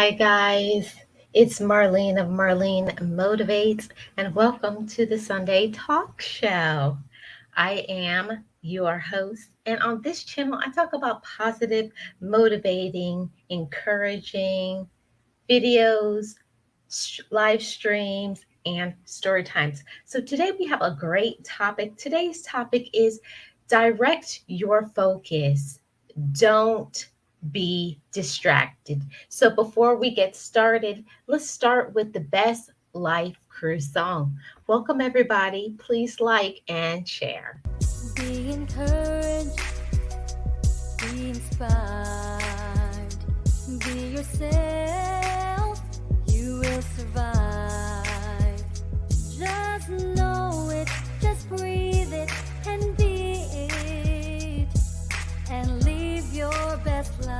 Hi, guys. It's Marlene of Marlene Motivates, and welcome to the Sunday Talk Show. I am your host, and on this channel, I talk about positive, motivating, encouraging videos, live streams, and story times. So today we have a great topic. Today's topic is direct your focus. Don't be distracted. So before we get started, let's start with the best life crew song. Welcome, everybody. Please like and share. Be encouraged, be inspired, be yourself, you will survive. Just know it, just breathe it, and be it, and live your best life.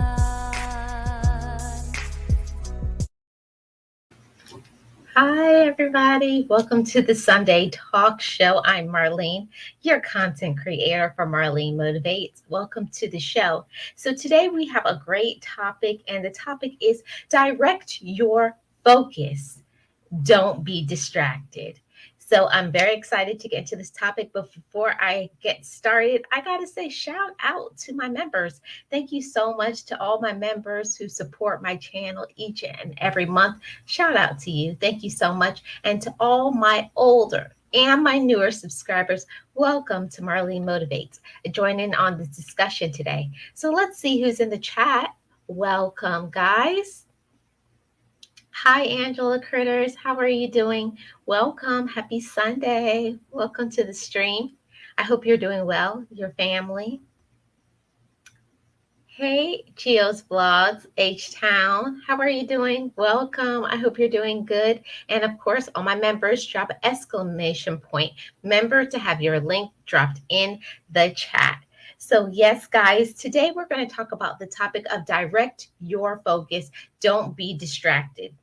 Hi, everybody. Welcome to the Sunday Talk Show. I'm Marlene, your content creator for Marlene Motivates. Welcome to the show. So, today we have a great topic, and the topic is direct your focus. Don't be distracted. So I'm very excited to get into this topic. But before I get started, I got to say shout out to my members. Thank you so much to all my members who support my channel each and every month. Shout out to you. Thank you so much. And to all my older and my newer subscribers, welcome to Marlene Motivates. Join in on this discussion today. So let's see who's in the chat. Welcome, guys. Hi, Angela Critters. How are you doing? Welcome. Happy Sunday. Welcome to the stream. I hope you're doing well, your family. Hey, Geo's Vlogs, H-Town. How are you doing? Welcome. I hope you're doing good. And of course, all my members, drop an exclamation point. Remember to have your link dropped in the chat. So yes, guys, today we're going to talk about the topic of direct your focus. Don't be distracted.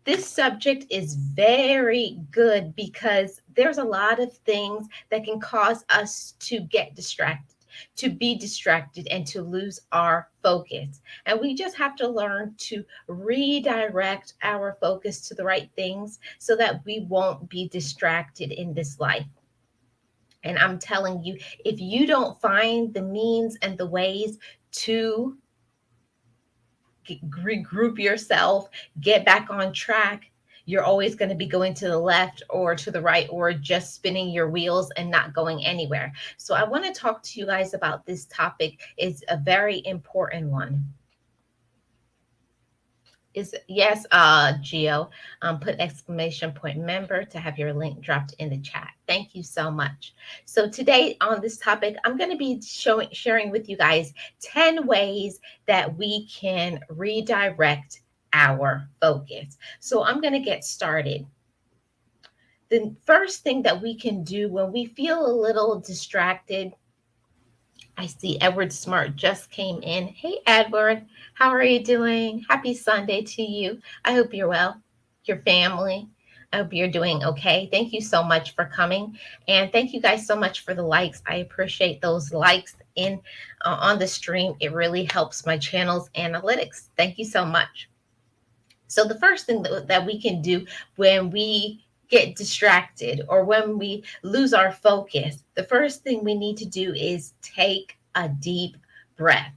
This subject is very good because there's a lot of things that can cause us to get distracted, to be distracted, and to lose our focus. And we just have to learn to redirect our focus to the right things so that we won't be distracted in this life. And I'm telling you, if you don't find the means and the ways to regroup yourself, get back on track, you're always going to be going to the left or to the right or just spinning your wheels and not going anywhere. So I want to talk to you guys about this topic. It's a very important one. Is yes, Geo, put exclamation point member to have your link dropped in the chat. Thank you so much. So today on this topic, I'm going to be sharing with you guys 10 ways that we can redirect our focus. So I'm going to get started. The first thing that we can do when we feel a little distracted, I see Edward Smart just came in. Hey, Edward, how are you doing? Happy Sunday to you. I hope you're well, your family. I hope you're doing okay. Thank you so much for coming. And thank you guys so much for the likes. I appreciate those likes on the stream. It really helps my channel's analytics. Thank you so much. So the first thing that we can do when we get distracted or when we lose our focus, the first thing we need to do is take a deep breath.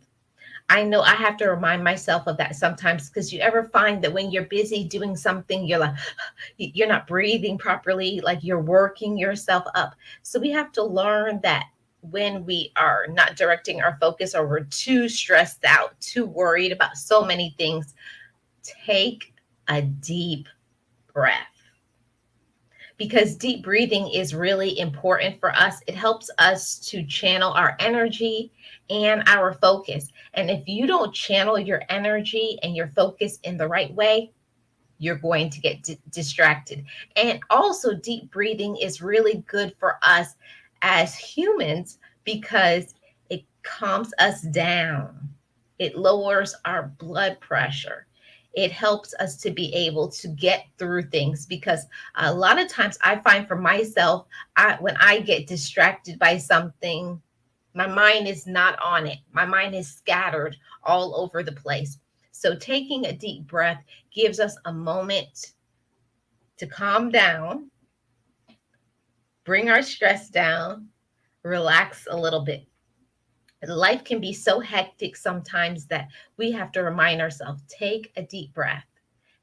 I know I have to remind myself of that sometimes because you ever find that when you're busy doing something, you're like, you're not breathing properly, like you're working yourself up. So we have to learn that when we are not directing our focus or we're too stressed out, too worried about so many things, take a deep breath. Because deep breathing is really important for us. It helps us to channel our energy and our focus. And if you don't channel your energy and your focus in the right way, you're going to get distracted. And also, deep breathing is really good for us as humans because it calms us down. It lowers our blood pressure. It helps us to be able to get through things because a lot of times I find for myself, when I get distracted by something, my mind is not on it. My mind is scattered all over the place. So taking a deep breath gives us a moment to calm down, bring our stress down, relax a little bit. Life can be so hectic sometimes that we have to remind ourselves, take a deep breath.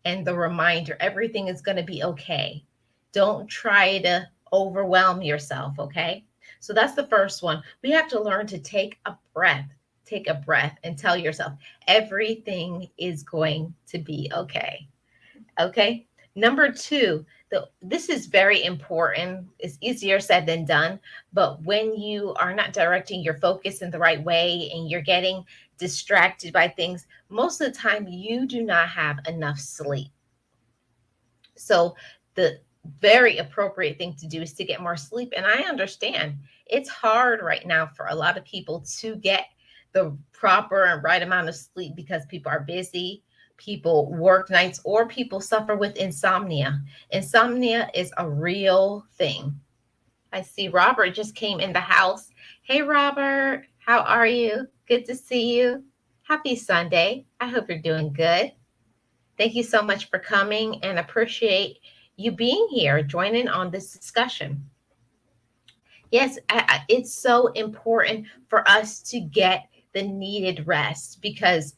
And the reminder, everything is going to be okay. Don't try to overwhelm yourself, okay? So that's the first one. We have to learn to take a breath and tell yourself, everything is going to be okay. Okay. Number two, this is very important. It's easier said than done. But when you are not directing your focus in the right way and you're getting distracted by things, most of the time you do not have enough sleep. So the very appropriate thing to do is to get more sleep. And I understand it's hard right now for a lot of people to get the proper and right amount of sleep because people are busy, people work nights, or people suffer with insomnia. Insomnia is a real thing. I see Robert just came in the house. Hey, Robert, how are you? Good to see you. Happy Sunday. I hope you're doing good. Thank you so much for coming and appreciate you being here, joining on this discussion. Yes, it's so important for us to get the needed rest because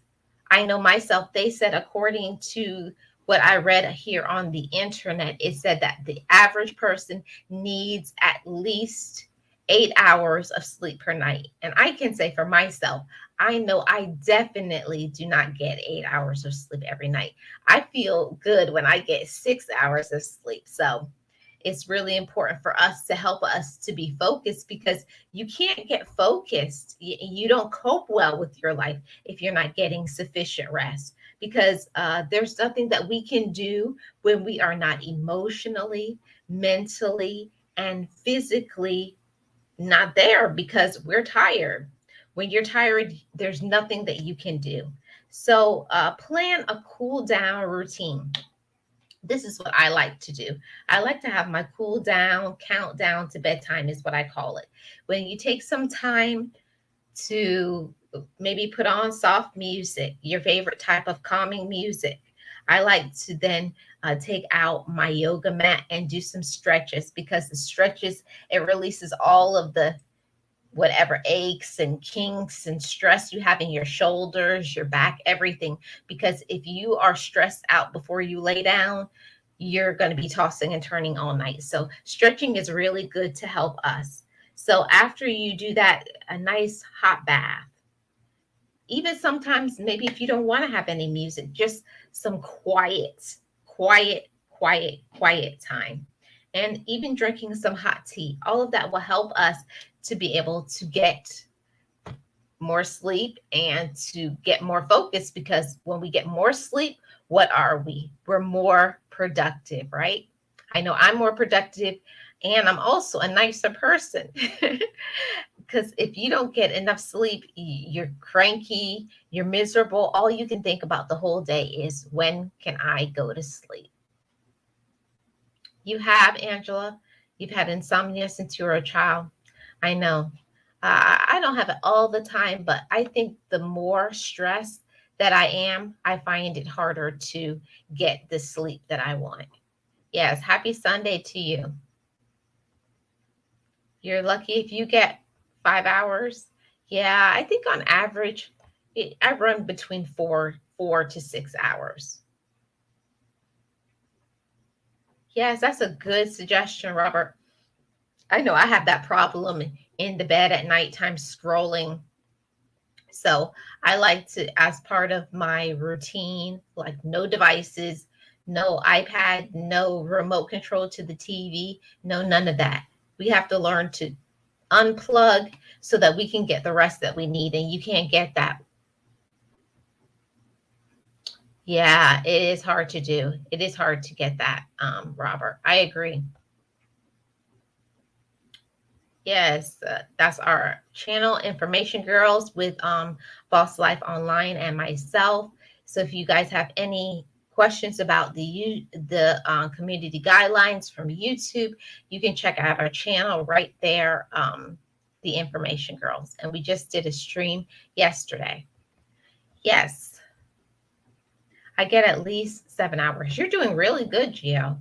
I know myself, they said, according to what I read here on the internet, it said that the average person needs at least 8 hours of sleep per night. And I can say for myself, I know I definitely do not get 8 hours of sleep every night. I feel good when I get 6 hours of sleep. So it's really important for us to help us to be focused because you can't get focused. You don't cope well with your life if you're not getting sufficient rest because there's nothing that we can do when we are not emotionally, mentally, and physically not there because we're tired. When you're tired, there's nothing that you can do. So plan a cool down routine. This is what I like to do. I like to have my cool down, countdown to bedtime, is what I call it. When you take some time to maybe put on soft music, your favorite type of calming music. I like to then take out my yoga mat and do some stretches because the stretches, it releases all of the whatever aches and kinks and stress you have in your shoulders, your back, everything. Because if you are stressed out before you lay down, you're going to be tossing and turning all night. So, stretching is really good to help us. So, after you do that, a nice hot bath. Even sometimes, maybe if you don't want to have any music, just some quiet time. And even drinking some hot tea, all of that will help us to be able to get more sleep and to get more focus because when we get more sleep, what are we? We're more productive, right? I know I'm more productive and I'm also a nicer person. Because if you don't get enough sleep, you're cranky, you're miserable. All you can think about the whole day is when can I go to sleep? You have, Angela, you've had insomnia since you were a child. I know. I don't have it all the time, but I think the more stressed that I am, I find it harder to get the sleep that I want. Yes, happy Sunday to you. You're lucky if you get 5 hours. Yeah, I think on average, I run between 4 to 6 hours. Yes, that's a good suggestion, Robert. I know I have that problem in the bed at nighttime scrolling. So I like to, as part of my routine, like no devices, no iPad, no remote control to the TV, no, none of that. We have to learn to unplug so that we can get the rest that we need. And you can't get that. Yeah, it is hard to do. It is hard to get that, Robert. I agree. Yes, that's our channel, Information Girls, with Boss Life Online and myself. So if you guys have any questions about the community guidelines from YouTube, you can check out our channel right there, the Information Girls. And we just did a stream yesterday. Yes. I get at least 7 hours. You're doing really good, Gio.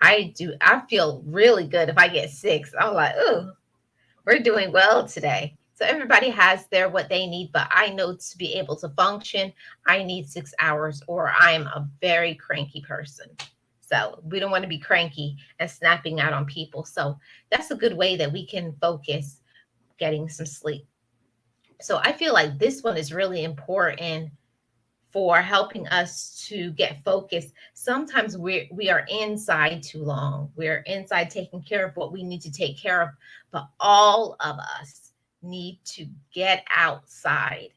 I do. I feel really good if I get six. I'm like, ooh, we're doing well today. So everybody has their what they need, but I know to be able to function, I need 6 hours or I'm a very cranky person. So we don't want to be cranky and snapping out on people. So that's a good way that we can focus getting some sleep. So I feel like this one is really important for helping us to get focused. Sometimes we are inside too long. We're inside taking care of what we need to take care of, but all of us need to get outside.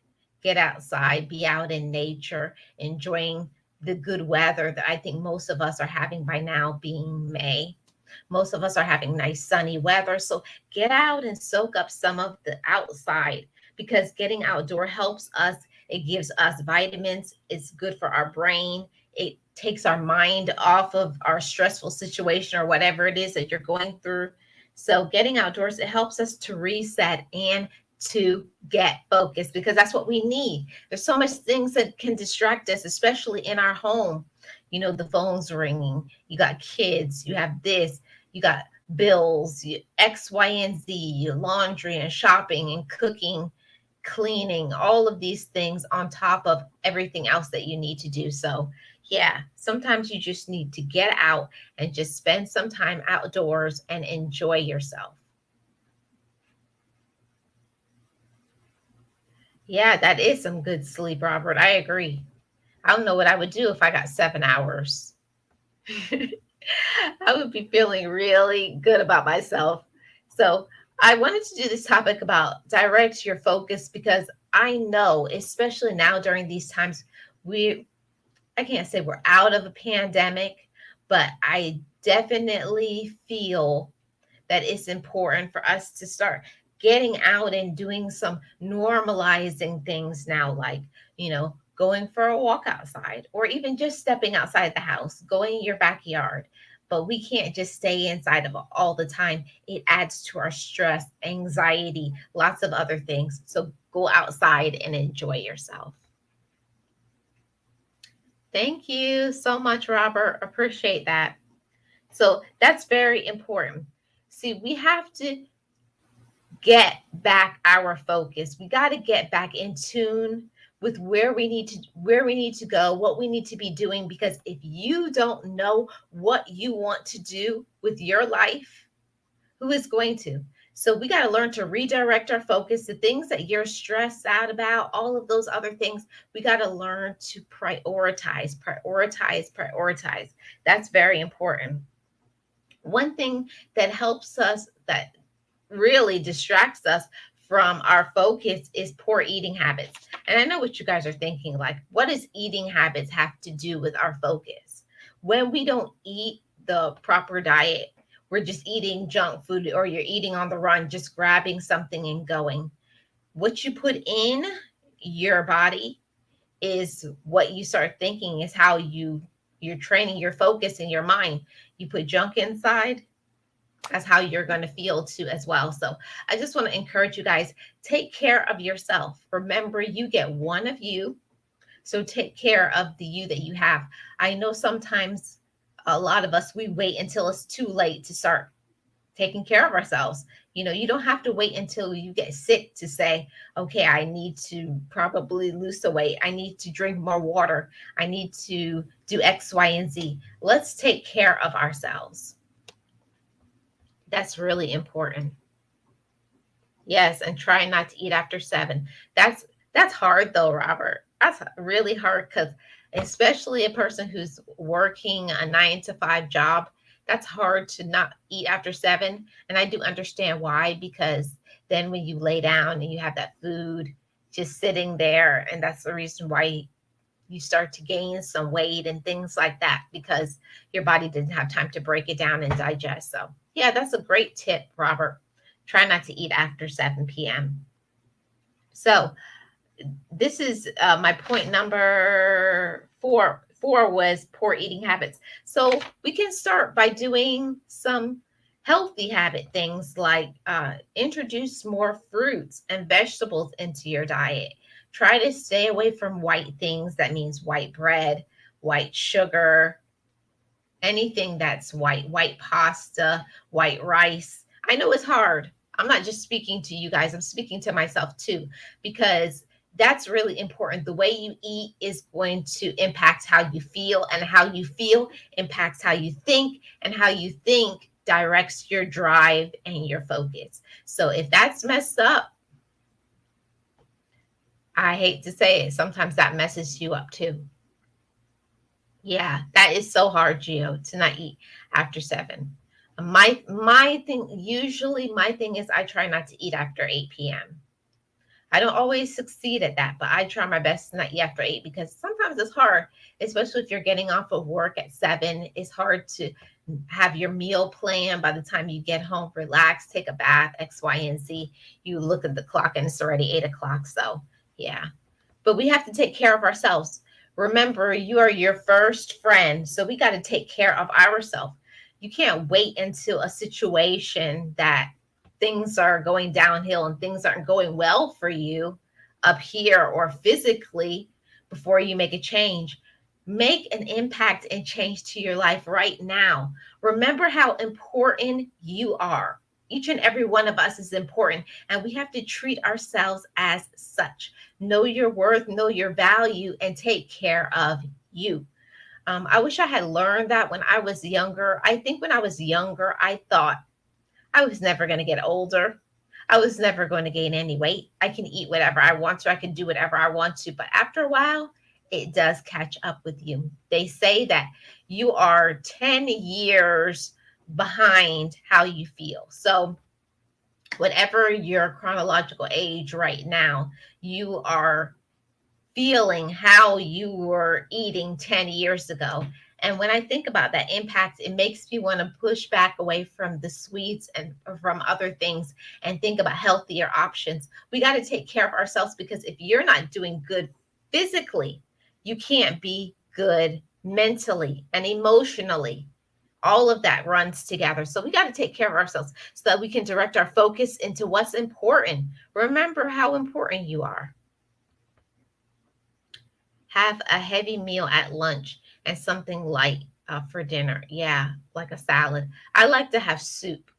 Get outside, be out in nature, enjoying the good weather that I think most of us are having by now being May. Most of us are having nice sunny weather. So get out and soak up some of the outside because getting outdoor helps us. It gives us vitamins. It's good for our brain. It takes our mind off of our stressful situation or whatever it is that you're going through. So getting outdoors, it helps us to reset and to get focused because that's what we need. There's so much things that can distract us, especially in our home. You know, the phone's ringing, you got kids, you have this, you got bills, X, Y, and Z, laundry and shopping and cooking, cleaning, all of these things on top of everything else that you need to do. So, yeah, sometimes you just need to get out and just spend some time outdoors and enjoy yourself. Yeah, that is some good sleep, Robert. I agree. I don't know what I would do if I got 7 hours. I would be feeling really good about myself. So, I wanted to do this topic about direct your focus because I know, especially now during these times, we I can't say we're out of a pandemic, but I definitely feel that it's important for us to start getting out and doing some normalizing things now, like, going for a walk outside or even just stepping outside the house, going in your backyard. But we can't just stay inside of it all the time. It adds to our stress, anxiety, lots of other things. So go outside and enjoy yourself. Thank you so much, Robert. Appreciate that. So that's very important. See, we have to get back our focus. We got to get back in tune with where we need to go, what we need to be doing because if you don't know what you want to do with your life, who is going to? So we got to learn to redirect our focus, the things that you're stressed out about, all of those other things. We got to learn to prioritize, prioritize, prioritize. That's very important. One thing that helps us, that really distracts us from our focus, is poor eating habits. And I know what you guys are thinking, like, what does eating habits have to do with our focus? When we don't eat the proper diet, we're just eating junk food or you're eating on the run, just grabbing something and going. What you put in your body is what you start thinking, is how you're training your focus in your mind. You put junk inside, that's how you're going to feel too as well. So I just want to encourage you guys, take care of yourself. Remember, you get one of you, so take care of the you that you have. I know sometimes a lot of us, we wait until it's too late to start taking care of ourselves. You don't have to wait until you get sick to say, okay, I need to probably lose the weight, I need to drink more water, I need to do X, Y, and Z. Let's take care of ourselves. That's really important. Yes, and try not to eat after 7. That's hard though, Robert. That's really hard because especially a person who's working a 9 to 5 job, that's hard to not eat after 7. And I do understand why, because then when you lay down and you have that food just sitting there, and that's the reason why you start to gain some weight and things like that, because your body didn't have time to break it down and digest. So, yeah, that's a great tip, Robert. Try not to eat after 7 p.m. So, this is my point number 4. 4 was poor eating habits. So, we can start by doing some healthy habit things like introduce more fruits and vegetables into your diet. Try to stay away from white things. That means white bread, white sugar, anything that's white pasta, white rice. I know it's hard. I'm not just speaking to you guys, I'm speaking to myself too, because that's really important. The way you eat is going to impact how you feel, and how you feel impacts how you think, and how you think directs your drive and your focus. So if that's messed up, I hate to say it, sometimes that messes you up too. Yeah, that is so hard, Geo, to not eat after 7. My thing, usually my thing is I try not to eat after 8 p.m. I don't always succeed at that, but I try my best to not eat after 8, because sometimes it's hard, especially if you're getting off of work at 7. It's hard to have your meal plan by the time you get home, relax, take a bath, X, Y, and Z. You look at the clock and it's already 8 o'clock. So, yeah, but we have to take care of ourselves. Remember, you are your first friend. So we got to take care of ourselves. You can't wait until a situation that things are going downhill and things aren't going well for you up here or physically before you make a change. Make an impact and change to your life right now. Remember how important you are. Each and every one of us is important, and we have to treat ourselves as such. Know your worth, know your value, and take care of you. I wish I had learned that when I was younger. I think when I was younger, I thought I was never going to get older. I was never going to gain any weight. I can eat whatever I want to. I can do whatever I want to. But after a while, it does catch up with you. They say that you are 10 years behind how you feel. So, whatever your chronological age right now, you are feeling how you were eating 10 years ago. And when I think about that impact, it makes me want to push back away from the sweets and from other things and think about healthier options. We got to take care of ourselves, because if you're not doing good physically, you can't be good mentally and emotionally. All of that runs together. So we got to take care of ourselves so that we can direct our focus into what's important. Remember how important you are. Have a heavy meal at lunch and something light for dinner. Yeah, like a salad. I like to have soup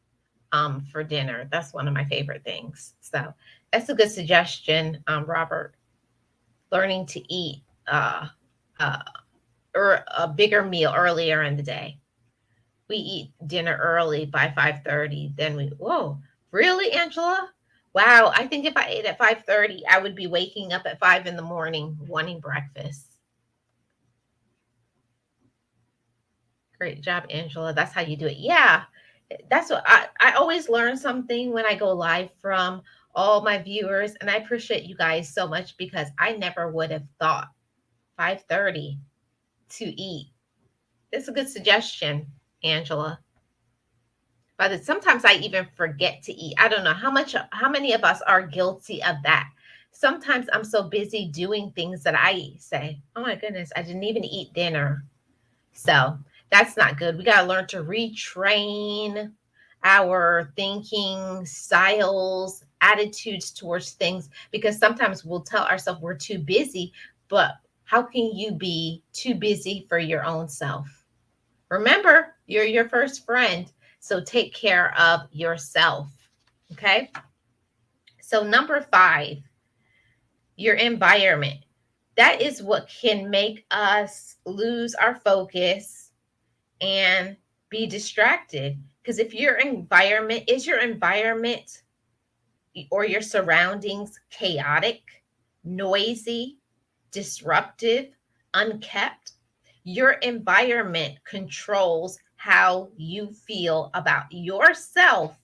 for dinner. That's one of my favorite things. So that's a good suggestion, Robert. Learning to eat uh, or a bigger meal earlier in the day. We eat dinner early by 5:30. Then whoa, really, Angela? Wow, I think if I ate at 5:30, I would be waking up at 5 in the morning wanting breakfast. Great job, Angela. That's how you do it. Yeah, that's what I always learn something when I go live from all my viewers. And I appreciate you guys so much, because I never would have thought 5:30 to eat. It's a good suggestion, Angela. But sometimes I even forget to eat. I don't know how many of us are guilty of that. Sometimes I'm so busy doing things that I say, "Oh my goodness, I didn't even eat dinner." So that's not good. We got to learn to retrain our thinking styles, attitudes towards things, because sometimes we'll tell ourselves we're too busy, but how can you be too busy for your own self? Remember, you're your first friend, so take care of yourself. Okay. So, number 5, your environment. That is what can make us lose our focus and be distracted. Because if your environment or your surroundings chaotic, noisy, disruptive, unkept, your environment controls how you feel about yourself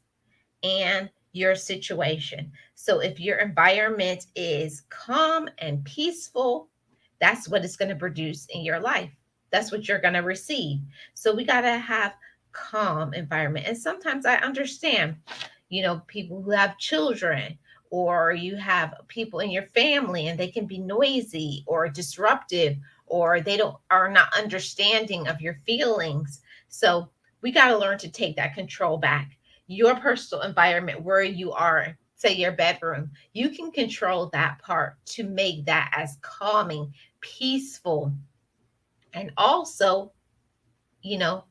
and your situation. So if your environment is calm and peaceful, that's what it's going to produce in your life. That's what you're going to receive. So we got to have calm environment. And sometimes I understand, people who have children, or you have people in your family and they can be noisy or disruptive, or they don't are not understanding of your feelings. So we got to learn to take that control back. Your personal environment, where you are, say your bedroom, you can control that part to make that as calming, peaceful, And also, you know,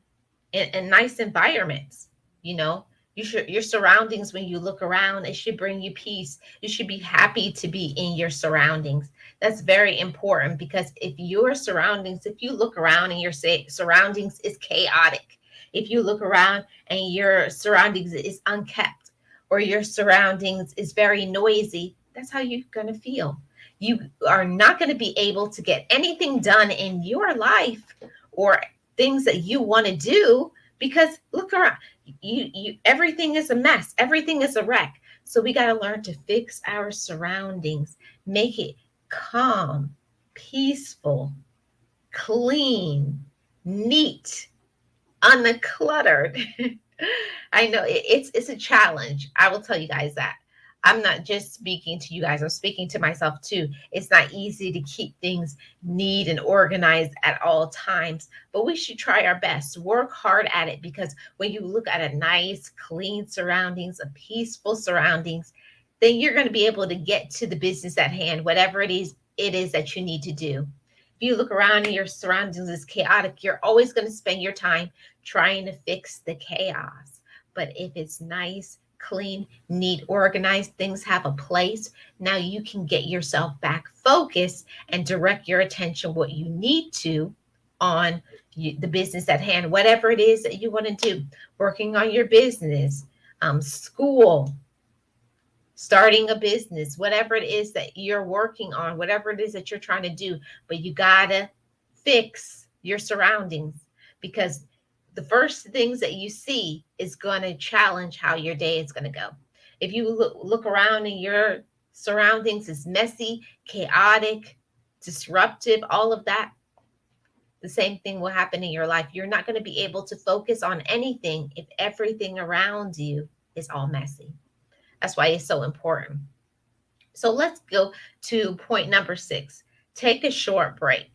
in nice environments. You know, your surroundings, when you look around, it should bring you peace. You should be happy to be in your surroundings. That's very important, because if your surroundings, if you look around and your surroundings is chaotic, if you look around and your surroundings is unkept, or your surroundings is very noisy, that's how you're going to feel. You are not going to be able to get anything done in your life, or things that you want to do, because look around, you everything is a mess, everything is a wreck. So we got to learn to fix our surroundings, make it calm, peaceful, clean, neat, uncluttered. I know it's a challenge. I will tell you guys that. I'm not just speaking to you guys, I'm speaking to myself too. It's not easy to keep things neat and organized at all times, but we should try our best. Work hard at it, because when you look at a nice, clean surroundings, a peaceful surroundings, then you're going to be able to get to the business at hand, whatever it is that you need to do. If you look around and your surroundings is chaotic, you're always going to spend your time trying to fix the chaos. But if it's nice, clean, neat, organized, things have a place, now you can get yourself back focused and direct your attention what you need to on the business at hand, whatever it is that you want to do, working on your business, school, starting a business, whatever it is that you're working on, whatever it is that you're trying to do. But you gotta fix your surroundings, because the first things that you see is going to challenge how your day is going to go. If you look around and your surroundings is messy, chaotic, disruptive, all of that, the same thing will happen in your life. You're not going to be able to focus on anything if everything around you is all messy. That's why it's so important. So let's go to point number 6. Take a short break.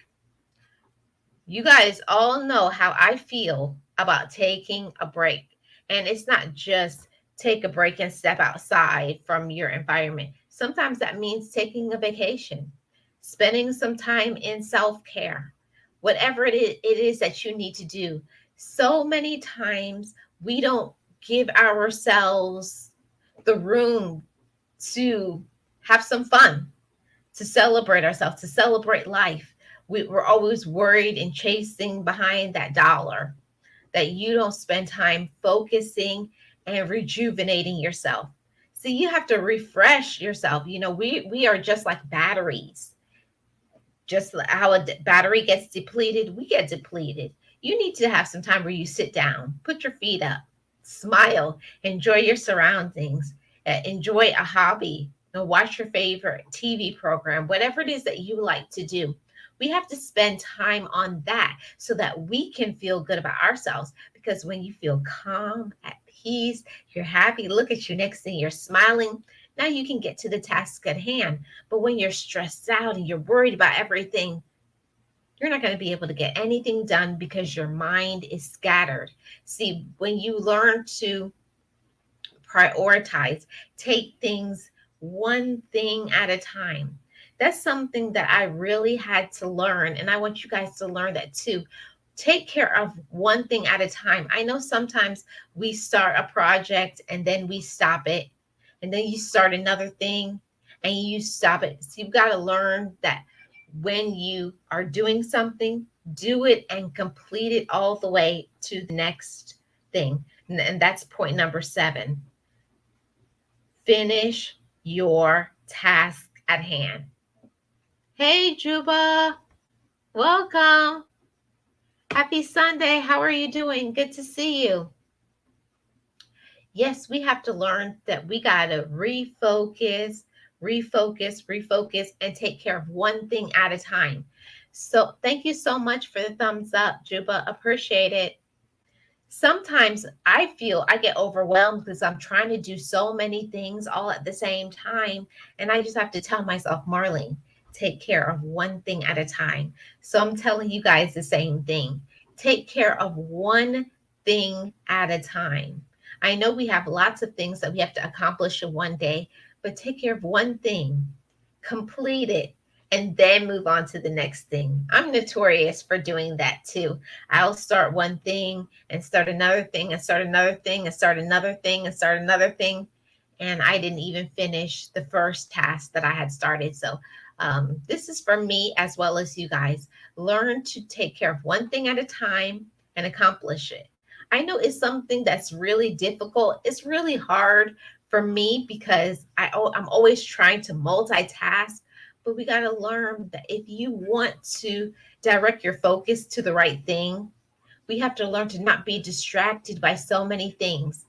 You guys all know how I feel about taking a break. And it's not just take a break and step outside from your environment. Sometimes that means taking a vacation, spending some time in self care, whatever it is that you need to do. So many times we don't give ourselves the room to have some fun, to celebrate ourselves, to celebrate life. We're always worried and chasing behind that dollar, that you don't spend time focusing and rejuvenating yourself. So you have to refresh yourself. You know, we are just like batteries. Just how a battery gets depleted, we get depleted. You need to have some time where you sit down, put your feet up, smile, enjoy your surroundings, enjoy a hobby, watch your favorite TV program, whatever it is that you like to do. We have to spend time on that so that we can feel good about ourselves. Because when you feel calm, at peace, you're happy, look at you, next thing you're smiling. Now you can get to the task at hand. But when you're stressed out and you're worried about everything, you're not going to be able to get anything done, because your mind is scattered. See, when you learn to prioritize, take things one thing at a time, that's something that I really had to learn. And I want you guys to learn that too. Take care of one thing at a time. I know sometimes we start a project and then we stop it, and then you start another thing and you stop it. So you've got to learn that when you are doing something, do it and complete it all the way to the next thing. And that's point number 7. Finish your task at hand. Hey, Juba, welcome. Happy Sunday. How are you doing? Good to see you. Yes, we have to learn that we got to refocus, and take care of one thing at a time. So, thank you so much for the thumbs up, Juba. Appreciate it. Sometimes I feel I get overwhelmed because I'm trying to do so many things all at the same time. And I just have to tell myself, Marlene, take care of one thing at a time. So I'm telling you guys the same thing. Take care of one thing at a time. I know we have lots of things that we have to accomplish in one day, but take care of one thing, complete it, and then move on to the next thing. I'm notorious for doing that too. I'll start one thing and start another thing and start another thing and start another thing and start another thing. And I didn't even finish the first task that I had started. So, this is for me as well as you guys. Learn to take care of one thing at a time and accomplish it. I know it's something that's really difficult. It's really hard for me because I'm always trying to multitask, but we got to learn that if you want to direct your focus to the right thing, we have to learn to not be distracted by so many things.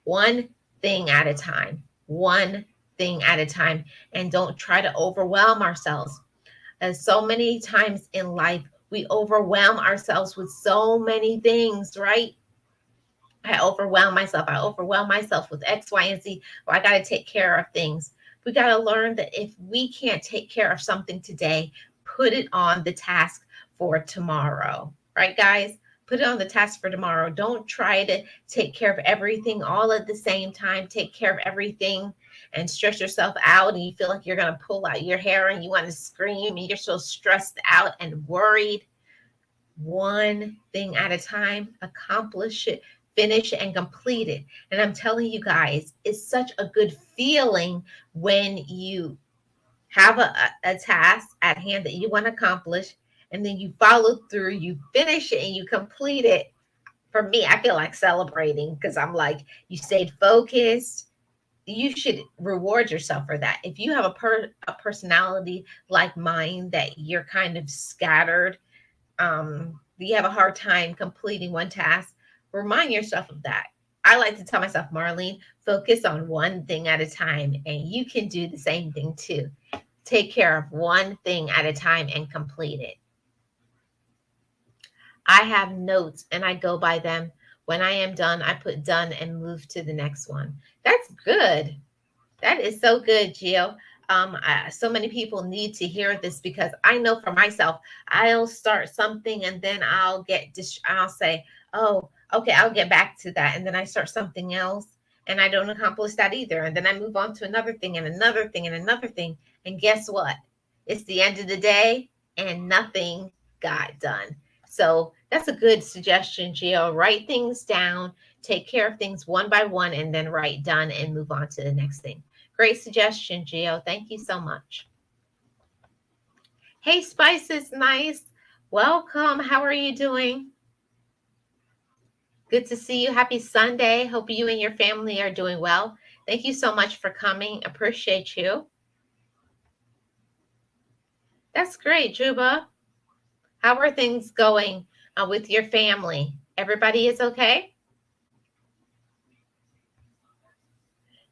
One thing at a time, one thing at a time, and don't try to overwhelm ourselves. As so many times in life, we overwhelm ourselves with so many things, right? I overwhelm myself. I overwhelm myself with X, Y, and Z. Or I got to take care of things. We got to learn that if we can't take care of something today, put it on the task for tomorrow. Right, guys? Put it on the task for tomorrow. Don't try to take care of everything all at the same time. Take care of everything and stress yourself out, and you feel like you're going to pull out your hair and you want to scream and you're so stressed out and worried. One thing at a time, accomplish it, finish it, and complete it. And I'm telling you guys, it's such a good feeling when you have a task at hand that you want to accomplish, and then you follow through, you finish it, and you complete it. For me, I feel like celebrating because I'm like, you stayed focused. You should reward yourself for that. If you have a personality like mine that you're kind of scattered, you have a hard time completing one task, remind yourself of that. I like to tell myself, Marlene, focus on one thing at a time, and you can do the same thing too. Take care of one thing at a time and complete it. I have notes and I go by them. When I am done, I put done and move to the next one. That's good. That is so good, Gio. So many people need to hear this because I know for myself, I'll start something and then I'll say, oh, okay, I'll get back to that. And then I start something else and I don't accomplish that either. And then I move on to another thing and another thing and another thing. And guess what? It's the end of the day and nothing got done. So that's a good suggestion, Gio. Write things down, take care of things one by one, and then write done and move on to the next thing. Great suggestion, Gio. Thank you so much. Hey, Spice is nice. Welcome. How are you doing? Good to see you. Happy Sunday. Hope you and your family are doing well. Thank you so much for coming. Appreciate you. That's great, Juba. How are things going with your family? Everybody is okay?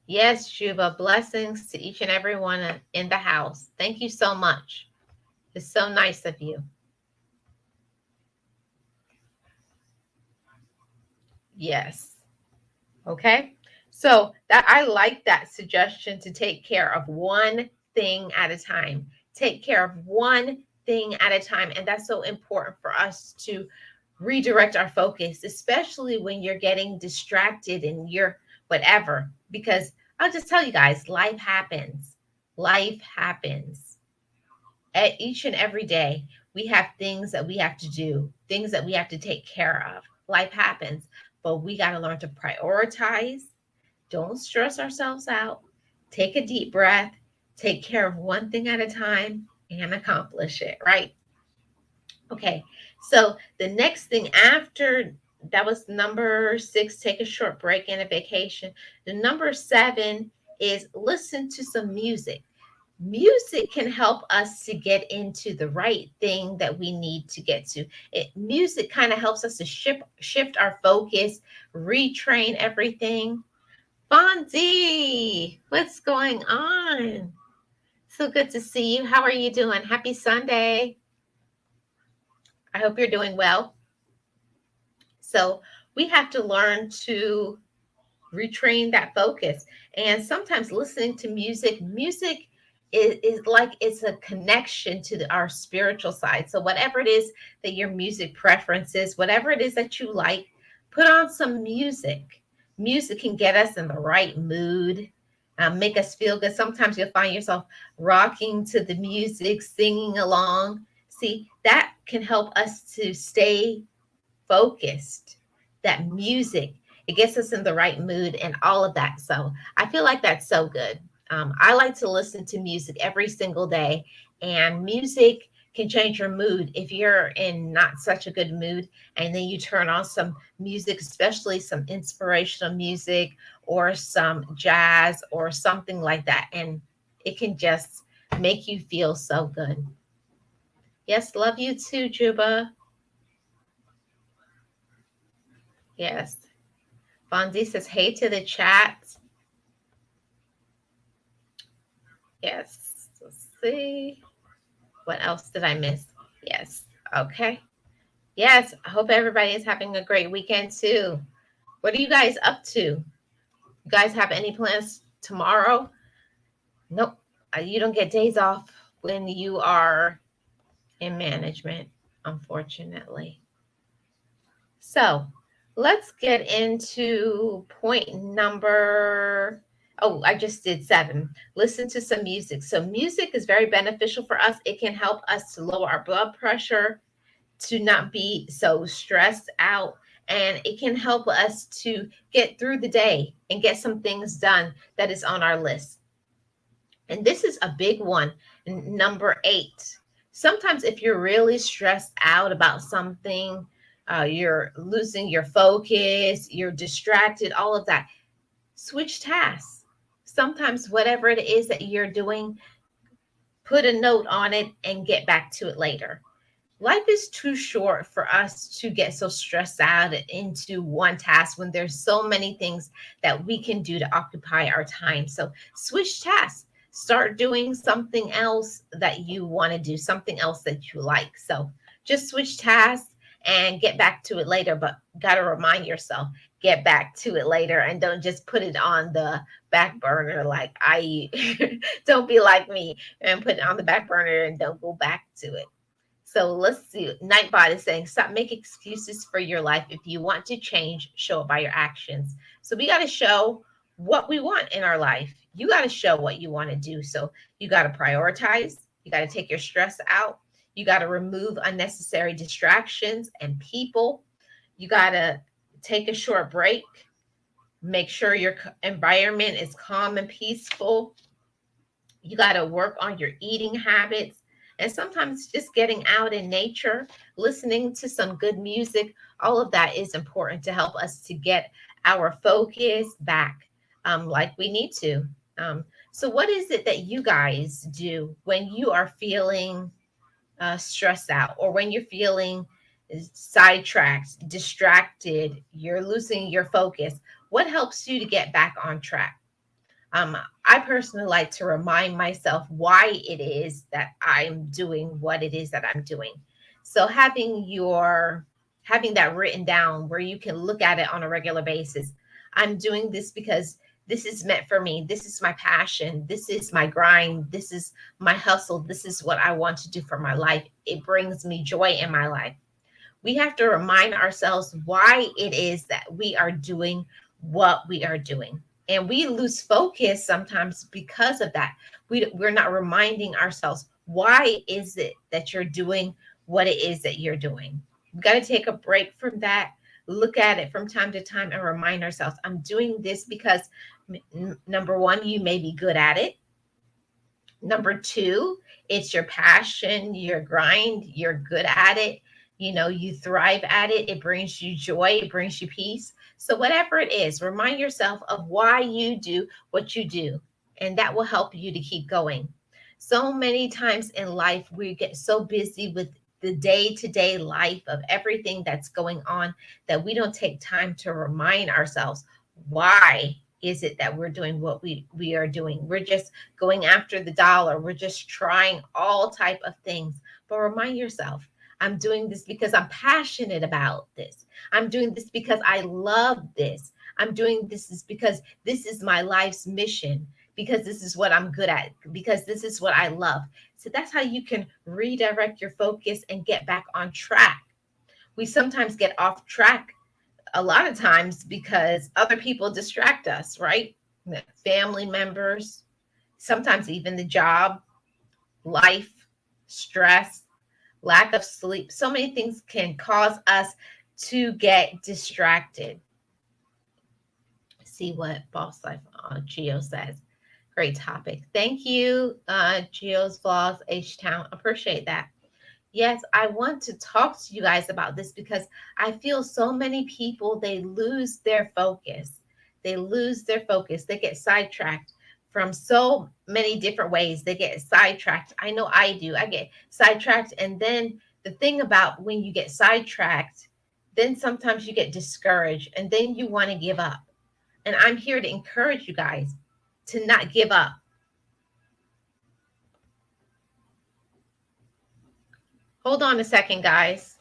Yes, Juba. Blessings to each and everyone in the house. Thank you so much. It's so nice of you. Yes. Okay. So that I like that suggestion to take care of one thing at a time. Take care of one thing at a time. And that's so important for us to redirect our focus, especially when you're getting distracted and you're whatever. Because I'll just tell you guys, life happens. Life happens. At each and every day, we have things that we have to do, things that we have to take care of. Life happens, but we got to learn to prioritize. Don't stress ourselves out. Take a deep breath, take care of one thing at a time, and accomplish it, right? Okay, so the next thing after that was number 6, take a short break and a vacation. The number 7 is listen to some music. Music can help us to get into the right thing that we need to get to. Music kind of helps us to shift our focus, retrain everything. Fonzie, what's going on? So good to see you. How are you doing? Happy Sunday. I hope you're doing well. So we have to learn to retrain that focus. And sometimes listening to music is like it's a connection to our spiritual side. So whatever it is that your music preference is, whatever it is that you like, put on some music. Music can get us in the right mood. make us feel good. Sometimes you'll find yourself rocking to the music, singing along. See, that can help us to stay focused. That music, it gets us in the right mood and all of that. So I feel like that's so good. I like to listen to music every single day, and music can change your mood if you're in not such a good mood, and then you turn on some music, especially some inspirational music or some jazz or something like that, and it can just make you feel so good. Yes, love you too, Juba. Yes. Fonzie says, hey to the chat. Yes. Let's see. What else did I miss? Yes. Okay. Yes. I hope everybody is having a great weekend too. What are you guys up to? You guys have any plans tomorrow? Nope. You don't get days off when you are in management, unfortunately. So let's get into point number. Oh, I just did 7. Listen to some music. So, music is very beneficial for us. It can help us to lower our blood pressure, to not be so stressed out, and it can help us to get through the day and get some things done that is on our list. And this is a big one. Number 8. Sometimes, if you're really stressed out about something, you're losing your focus, you're distracted, all of that, switch tasks. Sometimes, whatever it is that you're doing, put a note on it and get back to it later. Life is too short for us to get so stressed out into one task when there's so many things that we can do to occupy our time. So switch tasks. Start doing something else that you want to do, something else that you like. So just switch tasks and get back to it later, but got to remind yourself, get back to it later, and don't just put it on the back burner like I don't be like me and put it on the back burner and don't go back to it. So let's see. Nightbot is saying, stop making excuses for your life. If you want to change, show it by your actions. So we got to show what we want in our life. You got to show what you want to do. So you got to prioritize. You got to take your stress out. You got to remove unnecessary distractions and people. You got to take a short break. Make sure your environment is calm and peaceful. You got to work on your eating habits. And sometimes just getting out in nature, listening to some good music, all of that is important to help us to get our focus back like we need to. So, what is it that you guys do when you are feeling stressed out, or when you're feeling sidetracked, distracted, you're losing your focus? What helps you to get back on track? I personally like to remind myself why it is that I'm doing what it is that I'm doing. So having that written down where you can look at it on a regular basis. I'm doing this because this is meant for me. This is my passion. This is my grind. This is my hustle. This is what I want to do for my life. It brings me joy in my life. We have to remind ourselves why it is that we are doing what we are doing. And we lose focus sometimes because of that. We're not reminding ourselves, why is it that you're doing what it is that you're doing? We've got to take a break from that, look at it from time to time, and remind ourselves, I'm doing this because number one, you may be good at it. Number two, it's your passion, your grind, you're good at it. You know, you thrive at it. It brings you joy, it brings you peace. So, whatever it is, remind yourself of why you do what you do, and that will help you to keep going. So many times in life, we get so busy with the day to day life of everything that's going on that we don't take time to remind ourselves why is it that we're doing what we are doing. We're just going after the dollar. We're just trying all type of things. But remind yourself, I'm doing this because I'm passionate about this. I'm doing this because I love this. I'm doing this is because this is my life's mission, because this is what I'm good at, because this is what I love. So that's how you can redirect your focus and get back on track. We sometimes get off track a lot of times because other people distract us, right? family members, sometimes even the job, life, stress, lack of sleep. So many things can cause us to get distracted. See what Boss Life Geo says. Great topic. Thank you, Geo's Vlogs, H Town. Appreciate that. Yes, I want to talk to you guys about this because I feel so many people, they lose their focus. They lose their focus. They get sidetracked from so many different ways. They get sidetracked. I know I do. I get sidetracked. And then the thing about when you get sidetracked, then sometimes you get discouraged and then you want to give up. And I'm here to encourage you guys to not give up. Hold on a second, guys.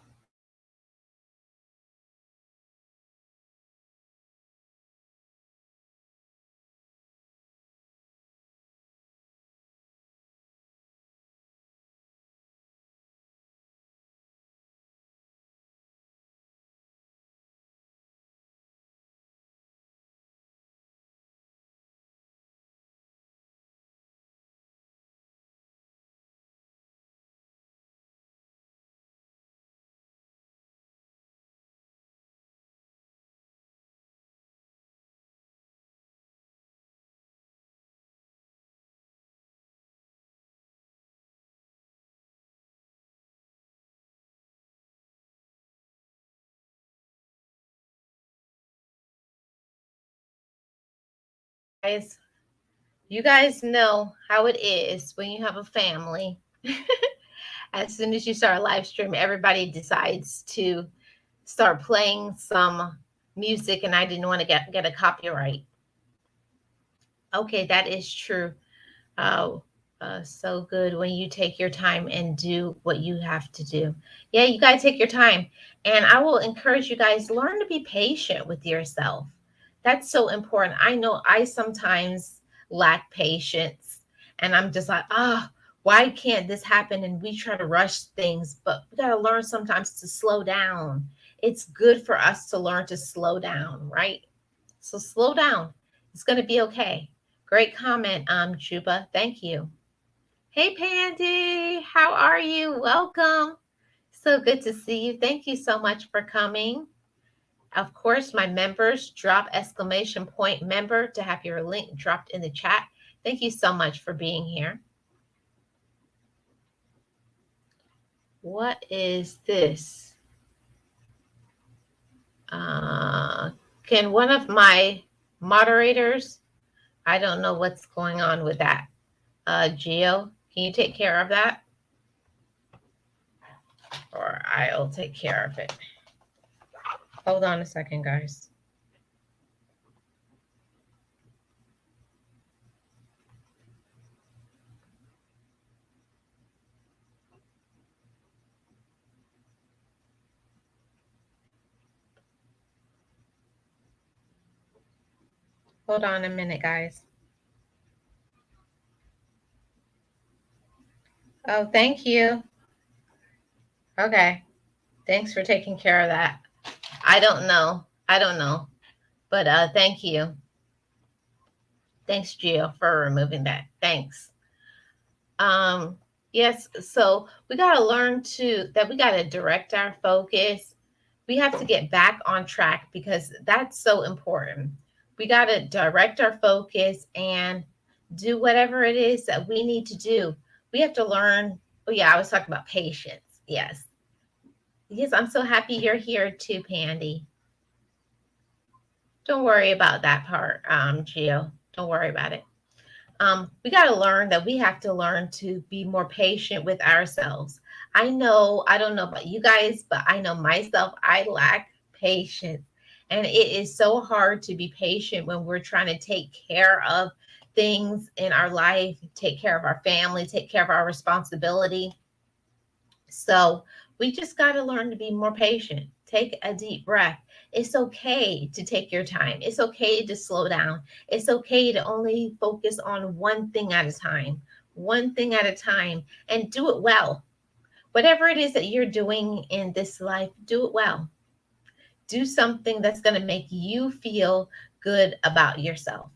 Guys, you guys know how it is when you have a family. As soon as you start a live stream, everybody decides to start playing some music, and I didn't want to get a copyright. Okay, that is true. Oh, so good when you take your time and do what you have to do. Yeah, you guys take your time. And I will encourage you guys, learn to be patient with yourself. That's so important. I know I sometimes lack patience and I'm just like, why can't this happen? And we try to rush things, but we got to learn sometimes to slow down. It's good for us to learn to slow down, right? So slow down. It's going to be okay. Great comment, Juba. Thank you. Hey, Pandy. How are you? Welcome. So good to see you. Thank you so much for coming. Of course, my members, drop exclamation point member to have your link dropped in the chat. Thank you so much for being here. What is this? Uh, can one of my moderators, I don't know what's going on with that. Geo, can you take care of that? Or I'll take care of it. Hold on a second, guys. Hold on a minute, guys. Oh, thank you. Okay. Thanks for taking care of that. I don't know. I don't know. But thank you. Thanks, Gio, for removing that. Thanks. Um, yes, so we gotta learn that we gotta direct our focus. We have to get back on track because that's so important. We gotta direct our focus and do whatever it is that we need to do. We have to learn. Oh yeah, I was talking about patience. Yes. Yes, I'm so happy you're here too, Pandy. Don't worry about that part, Gio. Don't worry about it. We got to learn that we have to learn to be more patient with ourselves. I don't know about you guys, but I know myself, I lack patience. And it is so hard to be patient when we're trying to take care of things in our life, take care of our family, take care of our responsibility. So we just got to learn to be more patient. Take a deep breath. It's okay to take your time. It's okay to slow down. It's okay to only focus on one thing at a time, one thing at a time, and do it well. Whatever it is that you're doing in this life, do it well. Do something that's going to make you feel good about yourself.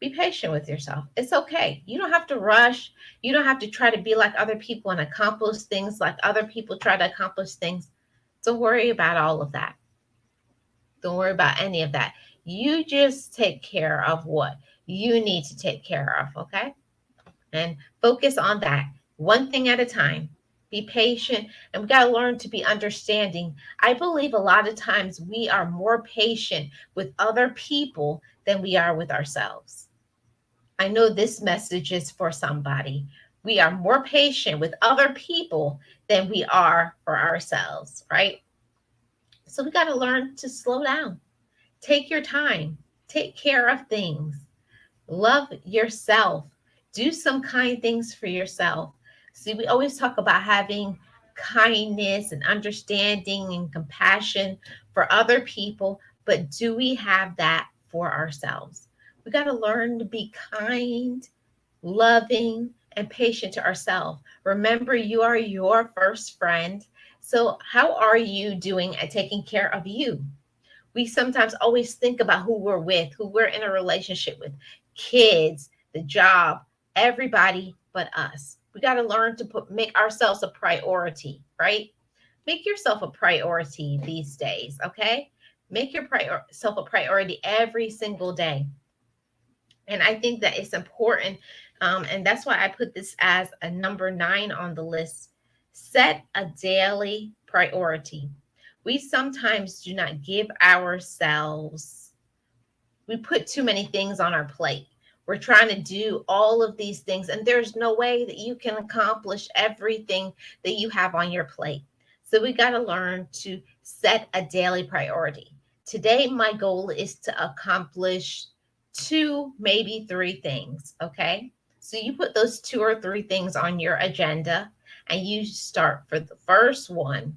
Be patient with yourself. It's okay. You don't have to rush. You don't have to try to be like other people and accomplish things like other people try to accomplish things. Don't worry about all of that. Don't worry about any of that. You just take care of what you need to take care of, okay? And focus on that one thing at a time. Be patient, and we got to learn to be understanding. I believe a lot of times we are more patient with other people than we are with ourselves. I know this message is for somebody. We are more patient with other people than we are for ourselves, right? So we got to learn to slow down. Take your time. Take care of things. Love yourself. Do some kind things for yourself. See, we always talk about having kindness and understanding and compassion for other people, but do we have that for ourselves? We got to learn to be kind, loving, and patient to ourselves. Remember, you are your first friend. So, how are you doing at taking care of you? We sometimes always think about who we're with, who we're in a relationship with, kids, the job, everybody but us. We got to learn to make ourselves a priority, right? Make yourself a priority these days, okay? Make yourself a priority every single day. And I think that it's important. And that's why I put this as a number 9 on the list. Set a daily priority. We sometimes do not give ourselves, we put too many things on our plate. We're trying to do all of these things, and there's no way that you can accomplish everything that you have on your plate. So we got to learn to set a daily priority. Today, my goal is to accomplish 2, maybe 3 things. Okay. So you put those 2 or 3 things on your agenda and you start for the first one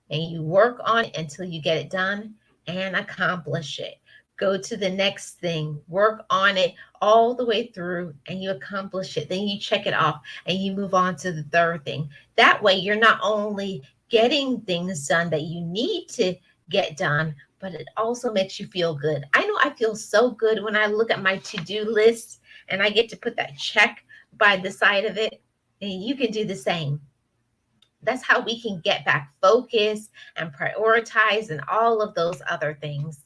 and you work on it until you get it done and accomplish it. Go to the next thing, work on it all the way through, and you accomplish it. Then you check it off and you move on to the third thing. That way, you're not only getting things done that you need to get done, but it also makes you feel good. I know I feel so good when I look at my to do list and I get to put that check by the side of it. And you can do the same. That's how we can get back focus and prioritize and all of those other things.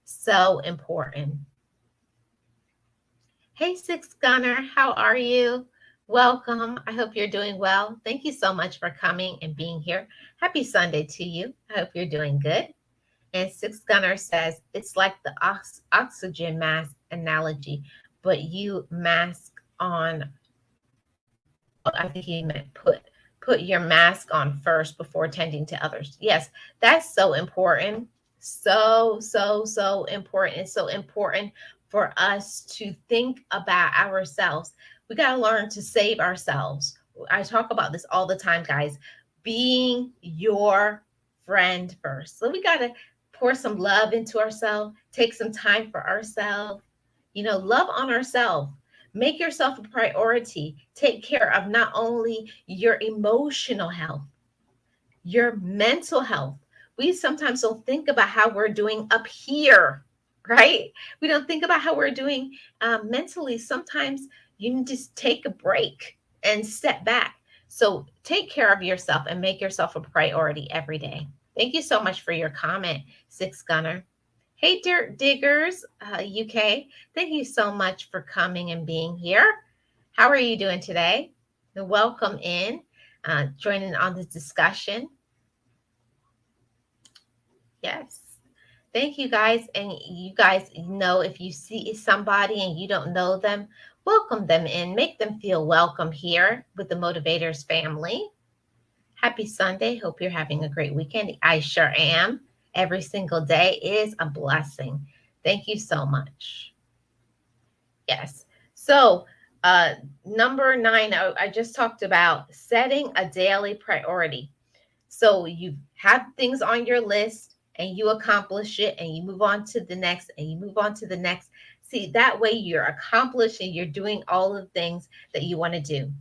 So important. Hey, Six Gunner, how are you? Welcome. I hope you're doing well. Thank you so much for coming and being here. Happy Sunday to you. I hope you're doing good. And Six Gunner says it's like the oxygen mask analogy, but you mask on. Oh, I think he meant put your mask on first before tending to others. Yes, that's so important. So important. It's so important for us to think about ourselves. We got to learn to save ourselves. I talk about this all the time, guys. Being your friend first. So we got to pour some love into ourselves, take some time for ourselves, love on ourselves. Make yourself a priority. Take care of not only your emotional health, your mental health. We sometimes don't think about how we're doing up here, right? We don't think about how we're doing mentally. Sometimes you need to take a break and step back. So take care of yourself and make yourself a priority every day. Thank you so much for your comment, Six Gunner. Hey, Dirt Diggers, UK. Thank you so much for coming and being here. How are you doing today? And welcome in, joining on this discussion. Yes. Thank you, guys. And you guys know if you see somebody and you don't know them, welcome them in. Make them feel welcome here with the Motivators family. Happy Sunday. Hope you're having a great weekend. I sure am. Every single day is a blessing. Thank you so much. Yes. So, number 9, I just talked about setting a daily priority. So you have things on your list and you accomplish it and you move on to the next and you move on to the next. See, that way you're accomplishing, you're doing all of the things that you want to do.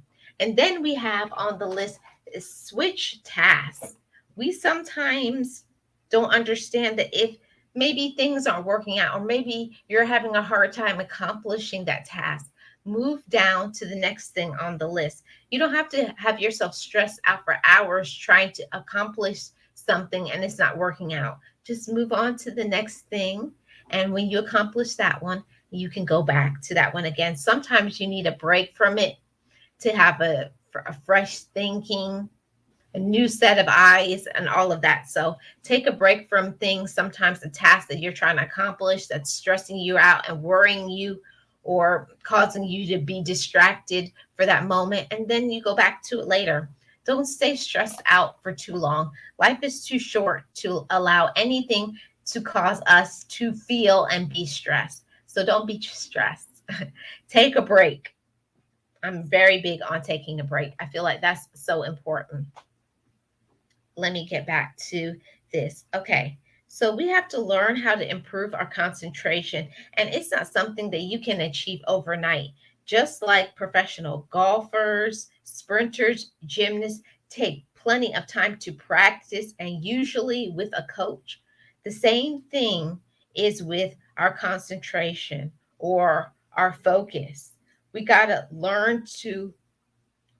And then we have on the list switch tasks. We sometimes don't understand that if Maybe things aren't working out, or maybe you're having a hard time accomplishing that task. Move down to the next thing on the list. You don't have to have yourself stressed out for hours trying to accomplish something and it's not working out. Just move on to the next thing. And when you accomplish that one, you can go back to that one again. Sometimes you need a break from it to have a fresh thinking, a new set of eyes, and all of that. So take a break from things, sometimes the task that you're trying to accomplish that's stressing you out and worrying you or causing you to be distracted for that moment. And then you go back to it later. Don't stay stressed out for too long. Life is too short to allow anything to cause us to feel and be stressed. So don't be stressed. Take a break. I'm very big on taking a break. I feel like that's so important. Let me get back to this. Okay. So we have to learn how to improve our concentration, and it's not something that you can achieve overnight. Just like professional golfers, sprinters, gymnasts take plenty of time to practice, and usually with a coach. The same thing is with our concentration or our focus. We got to learn to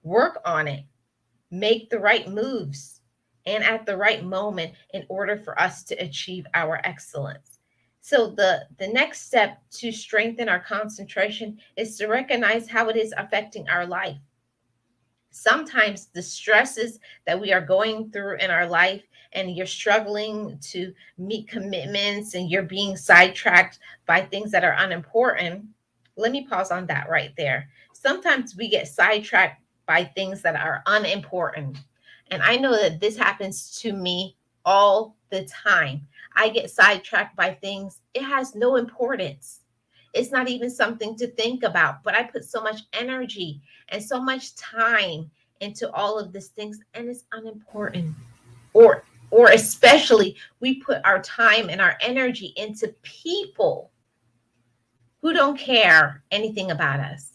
work on it, make the right moves, and at the right moment in order for us to achieve our excellence. So the next step to strengthen our concentration is to recognize how it is affecting our life. Sometimes the stresses that we are going through in our life, and you're struggling to meet commitments and you're being sidetracked by things that are unimportant. Let me pause on that right there. Sometimes we get sidetracked by things that are unimportant, and I know that this happens to me all the time. I get sidetracked by things, it has no importance. It's not even something to think about, but I put so much energy and so much time into all of these things, and it's unimportant. Or especially we put our time and our energy into people who don't care anything about us.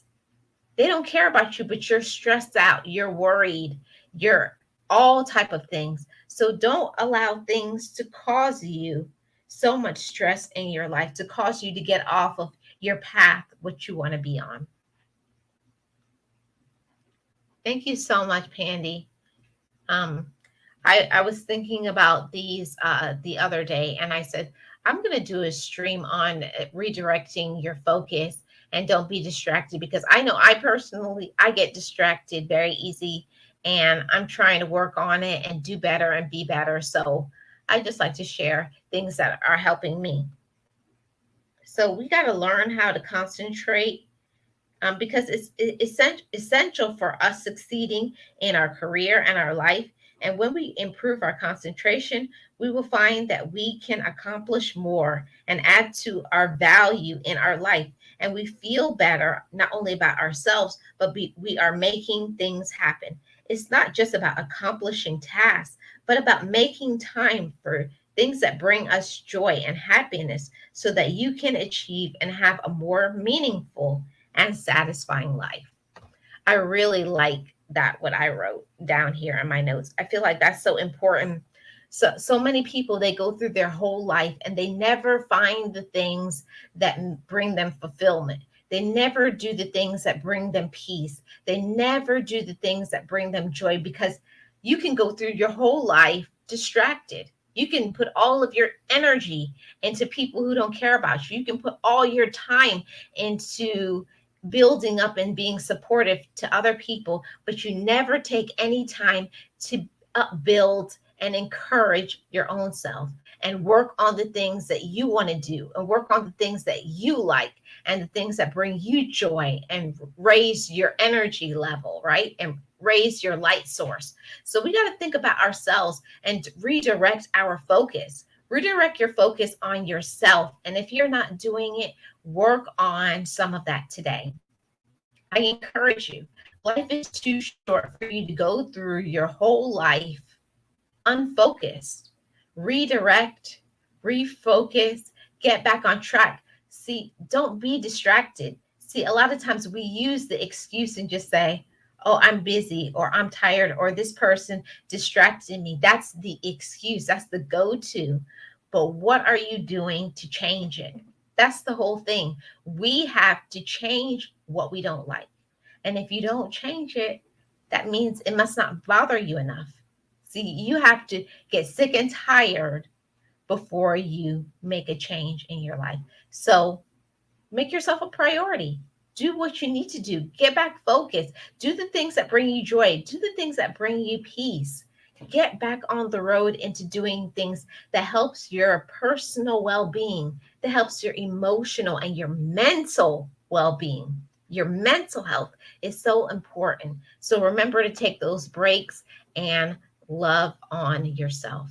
They don't care about you, but you're stressed out, you're worried, you're all type of things. So don't allow things to cause you so much stress in your life, to cause you to get off of your path, what you want to be on. Thank you so much, Pandy. Um, I was thinking about these the other day, and I said, I'm going to do a stream on redirecting your focus and don't be distracted, because I know I personally, I get distracted very easy, and I'm trying to work on it and do better and be better. So I just like to share things that are helping me. So we got to learn how to concentrate, because it's essential for us succeeding in our career and our life. And when we improve our concentration, we will find that we can accomplish more and add to our value in our life. And we feel better, not only about ourselves, but we are making things happen. It's not just about accomplishing tasks, but about making time for things that bring us joy and happiness so that you can achieve and have a more meaningful and satisfying life. I really like that, what I wrote down here in my notes. I feel like that's so important. So many people, they go through their whole life and they never find the things that bring them fulfillment. They never do the things that bring them peace. They never do the things that bring them joy, because you can go through your whole life distracted. You can put all of your energy into people who don't care about you. You can put all your time into building up and being supportive to other people, but you never take any time to upbuild and encourage your own self and work on the things that you want to do and work on the things that you like and the things that bring you joy and raise your energy level, right? And raise your light source. So we got to think about ourselves and redirect our focus. Redirect your focus on yourself. And if you're not doing it, work on some of that today. I encourage you. Life is too short for you to go through your whole life unfocused. Redirect, refocus, get back on track. See, don't be distracted. See, a lot of times we use the excuse and just say, oh, I'm busy, or I'm tired, or this person distracted me. That's the excuse, that's the go to. but what are you doing to change it? That's the whole thing. We have to change what we don't like. And if you don't change it, that means it must not bother you enough. See, you have to get sick and tired before you make a change in your life. So make yourself a priority. Do what you need to do. Get back focused. Do the things that bring you joy. Do the things that bring you peace. Get back on the road into doing things that helps your personal well-being, that helps your emotional and your mental well-being. Your mental health is so important. So remember to take those breaks and love on yourself.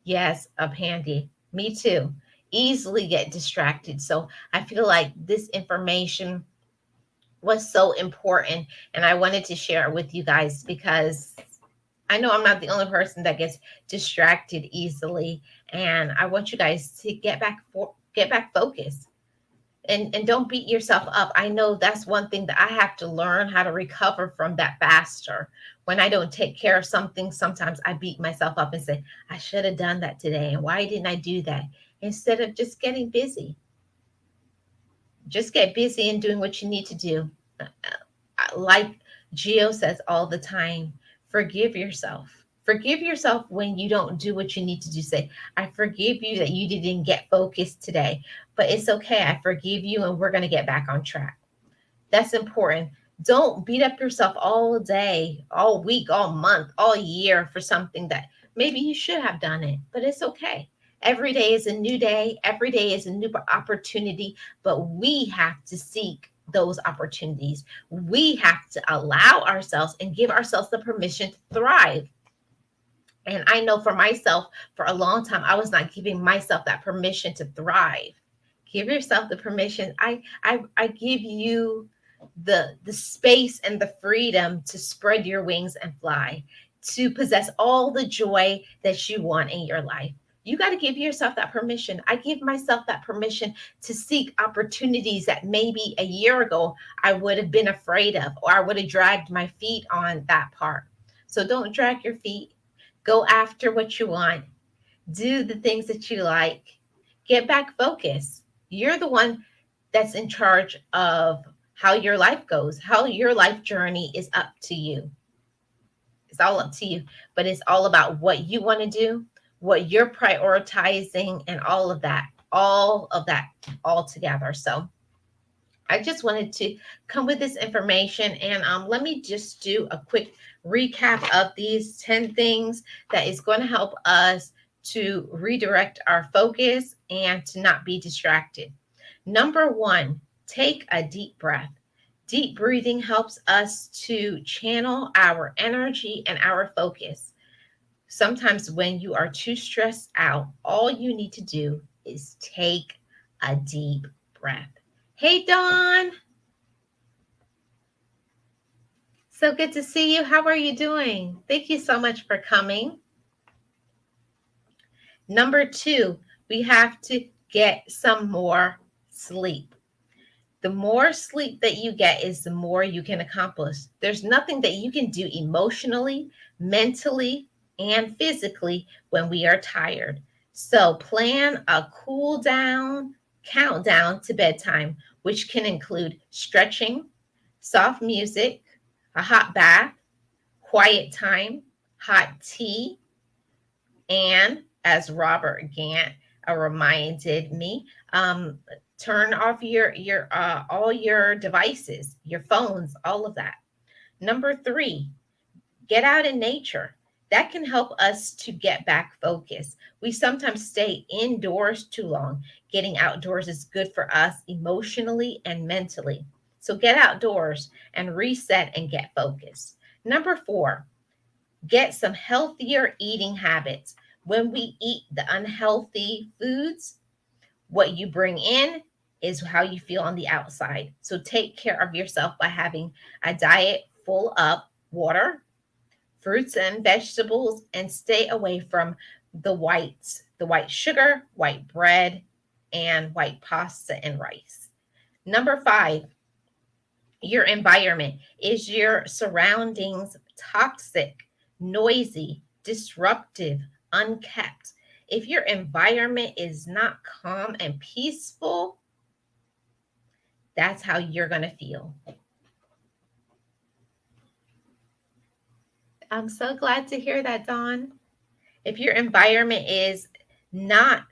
Yes, up handy. Me too. Easily get distracted. So I feel like this information was so important and I wanted to share it with you guys because I know I'm not the only person that gets distracted easily, and I want you guys to get back focused. And don't beat yourself up. I know that's one thing that I have to learn how to recover from that faster. When I don't take care of something, sometimes I beat myself up and say, I should have done that today. And why didn't I do that? Instead of just getting busy, just get busy and doing what you need to do. Like Gio says all the time, forgive yourself. Forgive yourself when you don't do what you need to do. Say, I forgive you that you didn't get focused today, but it's okay. I forgive you and we're going to get back on track. That's important. Don't beat up yourself all day, all week, all month, all year for something that maybe you should have done it, but it's okay. Every day is a new day. Every day is a new opportunity, but we have to seek those opportunities. We have to allow ourselves and give ourselves the permission to thrive. And I know for myself, for a long time, I was not giving myself that permission to thrive. Give yourself the permission. I give you the space and the freedom to spread your wings and fly, to possess all the joy that you want in your life. You got to give yourself that permission. I give myself that permission to seek opportunities that maybe a year ago I would have been afraid of, or I would have dragged my feet on that part. So don't drag your feet. Go after what you want. Do the things that you like. Get back focused. You're the one that's in charge of how your life goes, how your life journey is up to you. It's all up to you, but it's all about what you want to do, what you're prioritizing, and all of that, all together. So I just wanted to come with this information, and let me just do a quick recap of these 10 things that is going to help us to redirect our focus and to not be distracted. Number one, take a deep breath. Deep breathing helps us to channel our energy and our focus. Sometimes when you are too stressed out, all you need to do is take a deep breath. Hey, Dawn. So good to see you. How are you doing? Thank you so much for coming. Number two, we have to get some more sleep. The more sleep that you get is the more you can accomplish. There's nothing that you can do emotionally, mentally, and physically when we are tired. So plan a cool down countdown to bedtime, which can include stretching, soft music, a hot bath, quiet time, hot tea, and as Robert Gant reminded me, turn off your all your devices, your phones, all of that. Number three, get out in nature. That can help us to get back focus. We sometimes stay indoors too long. Getting outdoors is good for us emotionally and mentally. So get outdoors and reset and get focused. Number four, get some healthier eating habits. When we eat the unhealthy foods, what you bring in is how you feel on the outside. So take care of yourself by having a diet full of water, fruits and vegetables, and stay away from the whites, the white sugar, white bread, and white pasta and rice. Number five, your environment. Is your surroundings toxic, noisy, disruptive, unkept? If your environment is not calm and peaceful, that's how you're going to feel. I'm so glad to hear that, Dawn. If your environment is not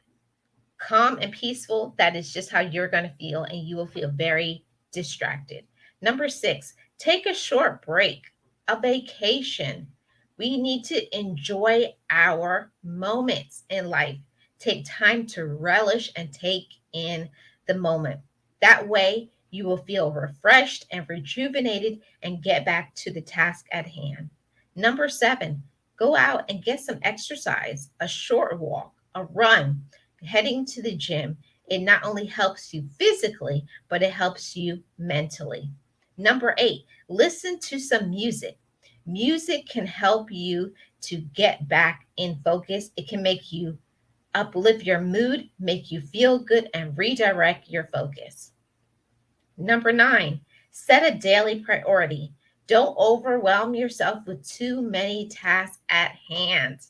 calm and peaceful, that is just how you're going to feel, and you will feel very distracted. Number 6, take a short break, a vacation. We need to enjoy our moments in life. Take time to relish and take in the moment. That way, you will feel refreshed and rejuvenated and get back to the task at hand. Number 7, go out and get some exercise, a short walk, a run, heading to the gym. It not only helps you physically, but it helps you mentally. Number 8, listen to some music. Music can help you to get back in focus. It can make you uplift your mood, make you feel good, and redirect your focus. Number 9, set a daily priority. Don't overwhelm yourself with too many tasks at hand.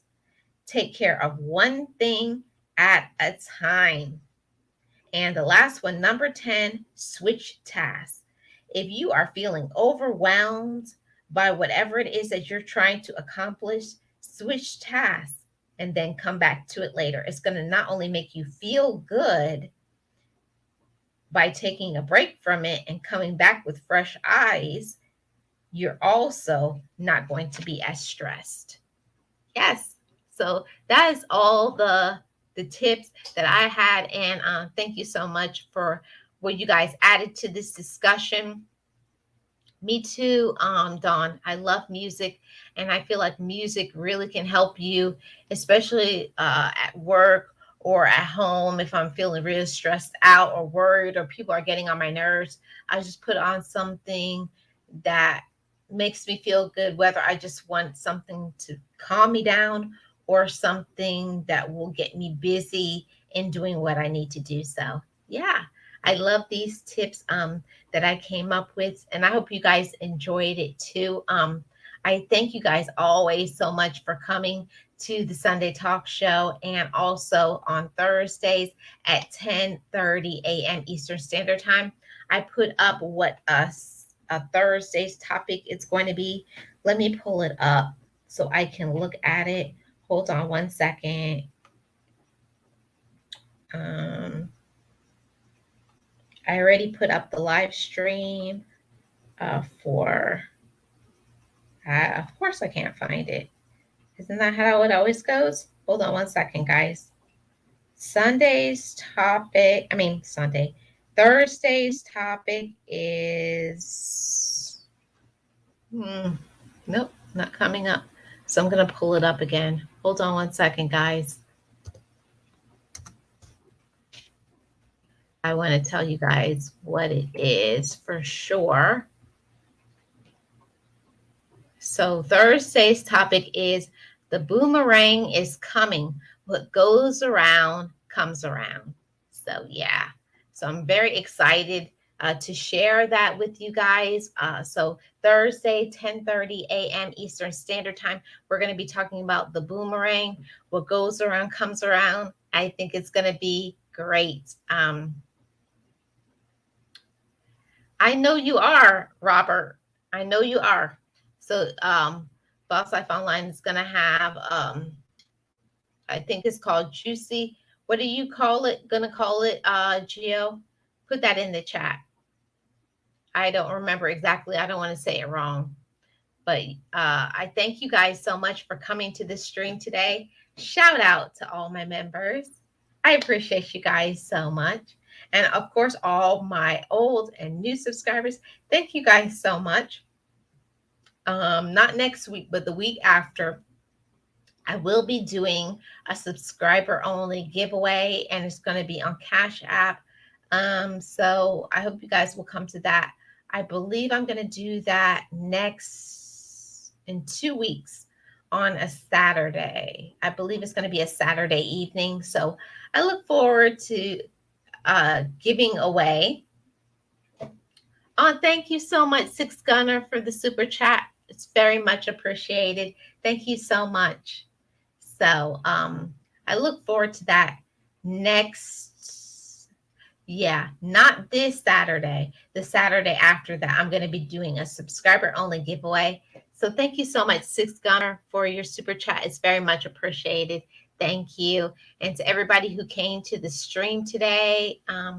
Take care of one thing at a time. And the last one, number 10, switch tasks. If you are feeling overwhelmed by whatever it is that you're trying to accomplish, switch tasks and then come back to it later. It's going to not only make you feel good by taking a break from it and coming back with fresh eyes, you're also not going to be as stressed. Yes. So that is all the tips that I had, and thank you so much for what you guys added to this discussion. Me too, Dawn. I love music, and I feel like music really can help you, especially at work or at home. If I'm feeling really stressed out or worried, or people are getting on my nerves, I just put on something that makes me feel good, whether I just want something to calm me down or something that will get me busy in doing what I need to do. So, yeah, I love these tips that I came up with, and I hope you guys enjoyed it too. I thank you guys always so much for coming to the Sunday Talk Show, and also on Thursdays at 10:30 a.m. Eastern Standard Time. I put up what a Thursday's topic is going to be. Let me pull it up so I can look at it. Hold on one second. I already put up the live stream for, of course I can't find it. Isn't that how it always goes? Hold on one second, guys. Thursday's topic is, nope, not coming up. So I'm going to pull it up again. Hold on one second, guys. I want to tell you guys what it is for sure. So Thursday's topic is the boomerang is coming. What goes around comes around. So yeah, so I'm very excited to share that with you guys. So Thursday, 10:30 a.m. Eastern Standard Time, we're going to be talking about the boomerang. What goes around comes around. I think it's going to be great. I know you are, Robert. I know you are. So Boss Life Online is going to have, I think it's called Juicy. What do you call it? Going to call it, Gio? Put that in the chat. I don't remember exactly. I don't want to say it wrong. But I thank you guys so much for coming to this stream today. Shout out to all my members. I appreciate you guys so much. And of course, all my old and new subscribers, thank you guys so much. Not next week, but the week after, I will be doing a subscriber only giveaway, and it's going to be on Cash App. So I hope you guys will come to that. I believe I'm going to do that in 2 weeks on a Saturday. I believe it's going to be a Saturday evening. So I look forward to giving away. Oh, thank you so much, Six Gunner, for the super chat. It's very much appreciated. Thank you so much. So I look forward to that next, yeah, not this Saturday, the Saturday after that. I'm going to be doing a subscriber only giveaway. So thank you so much, Six Gunner, for your super chat. It's very much appreciated. Thank you. And to everybody who came to the stream today, I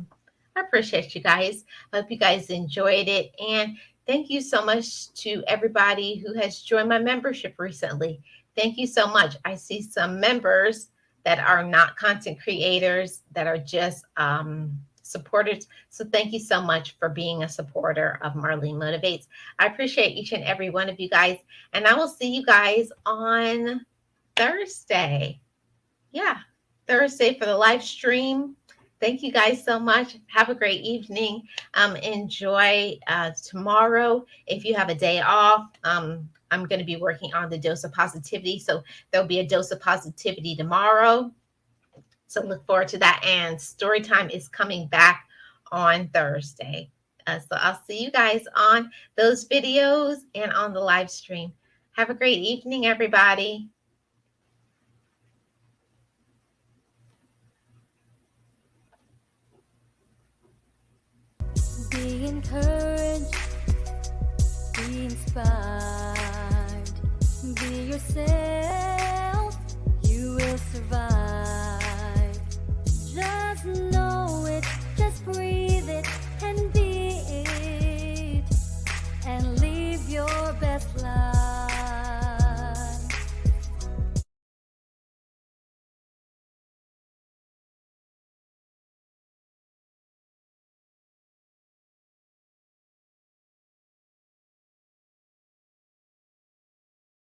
appreciate you guys. I hope you guys enjoyed it. And thank you so much to everybody who has joined my membership recently. Thank you so much. I see some members that are not content creators, that are just supporters. So thank you so much for being a supporter of Marlene Motivates. I appreciate each and every one of you guys. And I will see you guys on Thursday. Yeah, Thursday for the live stream. Thank you guys so much. Have a great evening. Enjoy tomorrow. If you have a day off, I'm going to be working on the dose of positivity. So there'll be a dose of positivity tomorrow. So look forward to that. And story time is coming back on Thursday. So I'll see you guys on those videos and on the live stream. Have a great evening, everybody. Be encouraged, be inspired, be yourself, you will survive. Just know it, just breathe.